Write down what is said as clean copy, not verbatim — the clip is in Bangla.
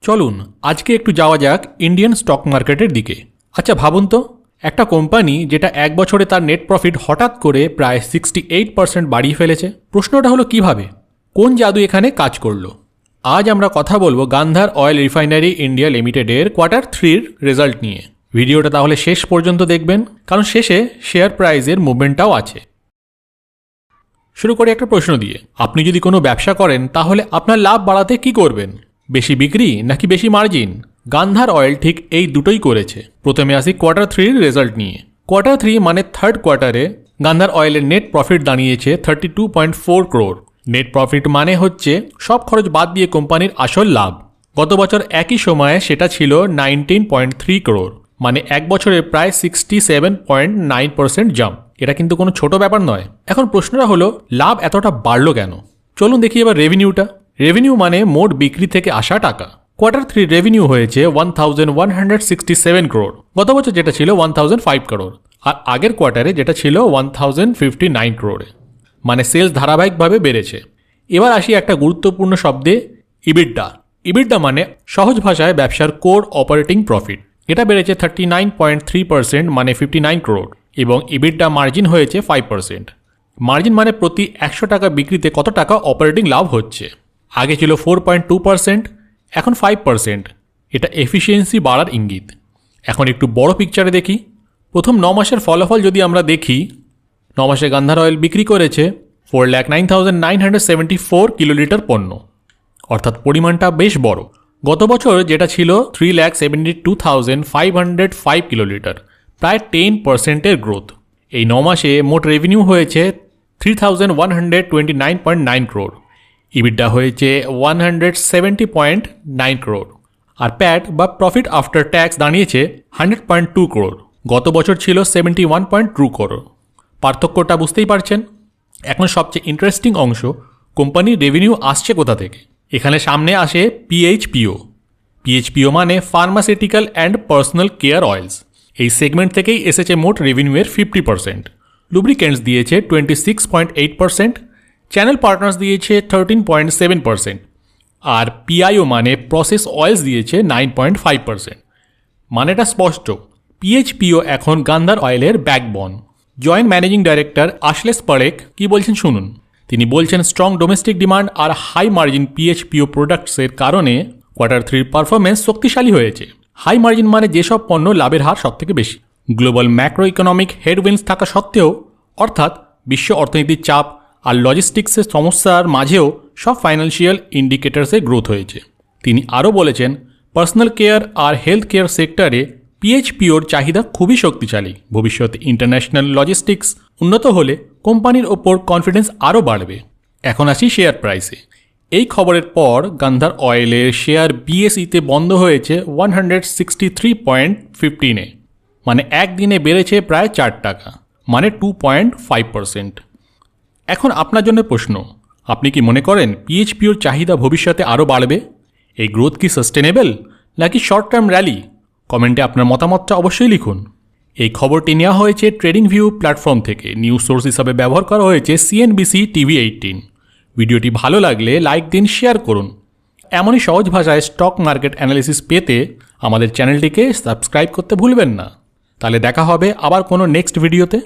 চলুন আজকে একটু যাওয়া যাক ইন্ডিয়ান স্টক মার্কেটের দিকে। আচ্ছা ভাবুন তো, একটা কোম্পানি যেটা এক বছরে তার নেট প্রফিট হঠাৎ করে প্রায় 68% বাড়িয়ে ফেলেছে। প্রশ্নটা হলো কিভাবে, কোন জাদু এখানে কাজ করলো? আজ আমরা কথা বলবো গান্ধার অয়েল রিফাইনারি ইন্ডিয়া লিমিটেডের কোয়ার্টার 3 রেজাল্ট নিয়ে। ভিডিওটা তাহলে শেষ পর্যন্ত দেখবেন, কারণ শেষে শেয়ার প্রাইসের মুভমেন্টটাও আছে। শুরু করে একটা প্রশ্ন দিয়ে, আপনি যদি কোনো ব্যবসা করেন তাহলে আপনার লাভ বাড়াতে কি করবেন? বেশি বিক্রি নাকি বেশি মার্জিন? গান্ধার অয়েল ঠিক এই দুটোই করেছে। প্রথমে আসি কোয়ার্টার 3 রেজাল্ট নিয়ে। কোয়ার্টার 3 মানে থার্ড কোয়ার্টারে গান্ধার অয়েলের নেট প্রফিট দাঁড়িয়েছে 32.4 crore। নেট প্রফিট মানে হচ্ছে সব খরচ বাদ দিয়ে কোম্পানির আসল লাভ। গত বছর একই সময়ে সেটা ছিল 19.3 crore, মানে এক বছরে প্রায় 67.9% জাম্প। এটা কিন্তু কোনো ছোট ব্যাপার নয়। এখন প্রশ্নটা হলো লাভ এতটা বাড়লো কেন? চলুন দেখি এবার রেভিনিউটা। রেভিনিউ মানে মোট বিক্রি থেকে আসা টাকা। কোয়ার্টার 3 রেভিনিউ হয়েছে 1167 crore, গত বছর যেটা ছিল 1005 crore, আর আগের কোয়ার্টারে যেটা ছিল 1059 crore, মানে সেলস ধারাবাহিকভাবে বেড়েছে। এবার আসি একটা গুরুত্বপূর্ণ শব্দে, ইবিডা। ইবিডা মানে সহজ ভাষায় ব্যবসার কোর অপারেটিং প্রফিট। এটা বেড়েছে 39.3%, মানে 59 crore, এবং ইবিডা মার্জিন হয়েছে 5%। মার্জিন মানে প্রতি 100 টাকা বিক্রিতে কত টাকা অপারেটিং লাভ হচ্ছে। আগে ছিল 4.2%, এখন 5%। এটা এফিসিয়েন্সি বাড়ার ইঙ্গিত। এখন একটু বড় পিকচারে দেখি। প্রথম 9 মাসের ফলাফল যদি আমরা দেখি, 9 মাসে গান্ধার অয়েল বিক্রি করেছে 4,09,974 কিলোলিটার পণ্য, অর্থাৎ পরিমাণটা বেশ বড়। গত বছর যেটা ছিল 3,72,505 কিলোলিটার, প্রায় 10%-এর গ্রোথ। এই 9 মাসে মোট রেভিনিউ হয়েছে 3,129.9 crore, ইবিডা হয়েছে 170.9 crore, আর প্যাট বা প্রফিট আফটার ট্যাক্স দাঁড়িয়েছে 100.2 crore। গত বছর ছিল 71.2 crore। পার্থক্যটা বুঝতেই পারছেন। এখন সবচেয়ে ইন্টারেস্টিং অংশ, কোম্পানির রেভিনিউ আসছে কোথা থেকে। এখানে সামনে আসে পিএইচপিও। পিএইচপিও মানে pharmaceutical and personal care oils. এই সেগমেন্ট থেকেই এসেছে মোট রেভিনিউয়ের 50%। লুব্রিকেন্টস দিয়েছে 26.8%, চ্যানেল পার্টনার্স দিয়েছে 13.7%, আর পিআইও মানে প্রসেস অয়েলস দিয়েছে 9.5%। মানেটা স্পষ্ট, পিএইচপিও এখন গান্ধার অয়েলের backbone. Joint managing director Aslesh Parekh কি বলছেন শুনুন। তিনি বলছেন স্ট্রং ডোমেস্টিক ডিমান্ড আর হাই মার্জিন পিএইচপিও প্রোডাক্টসের কারণে কোয়ার্টার 3 পারফরমেন্স শক্তিশালী হয়েছে। হাই মার্জিন মানে যেসব পণ্য লাভের হার সবথেকে বেশি। গ্লোবাল ম্যাক্রো ইকোনমিক হেডউইন্ডস থাকা সত্ত্বেও, অর্থাৎ বিশ্ব অর্থনীতির চাপ আর লজিস্টিক্সের সমস্যার মাঝেও সব ফাইন্যান্সিয়াল ইন্ডিকেটরসে গ্রোথ হয়েছে। তিনি আরও বলেছেন পার্সোনাল কেয়ার আর হেলথ কেয়ার সেক্টরে পিএইচপিওর চাহিদা খুবই শক্তিশালী। ভবিষ্যতে ইন্টারন্যাশনাল লজিস্টিক্স উন্নত হলে কোম্পানির ওপর কনফিডেন্স আরও বাড়বে। এখন আসি শেয়ার প্রাইসে। এই খবরের পর গান্ধার অয়েলের শেয়ার বিএসইতে বন্ধ হয়েছে 163.15-এ, মানে একদিনে বেড়েছে প্রায় 4 টাকা, মানে 2.5%। এখন আপনার জন্য প্রশ্ন, আপনি কি মনে করেন পিএইচপিওর চাহিদা ভবিষ্যতে আরও বাড়বে? এই গ্রোথ কি সাস্টেনেবল নাকি শর্ট টার্ম র্যালি? কমেন্টে আপনার মতামতটা অবশ্যই লিখুন। এই খবরটি নেওয়া হয়েছে ট্রেডিং ভিউ প্ল্যাটফর্ম থেকে। নিউজ সোর্স হিসাবে ব্যবহার করা হয়েছে সিএনবিসি TV18। ভিডিওটি ভালো লাগলে লাইক দিন, শেয়ার করুন। এমনই সহজ ভাষায় স্টক মার্কেট অ্যানালিসিস পেতে আমাদের চ্যানেলটিকে সাবস্ক্রাইব করতে ভুলবেন না। তাহলে দেখা হবে আবার কোনো নেক্সট ভিডিওতে।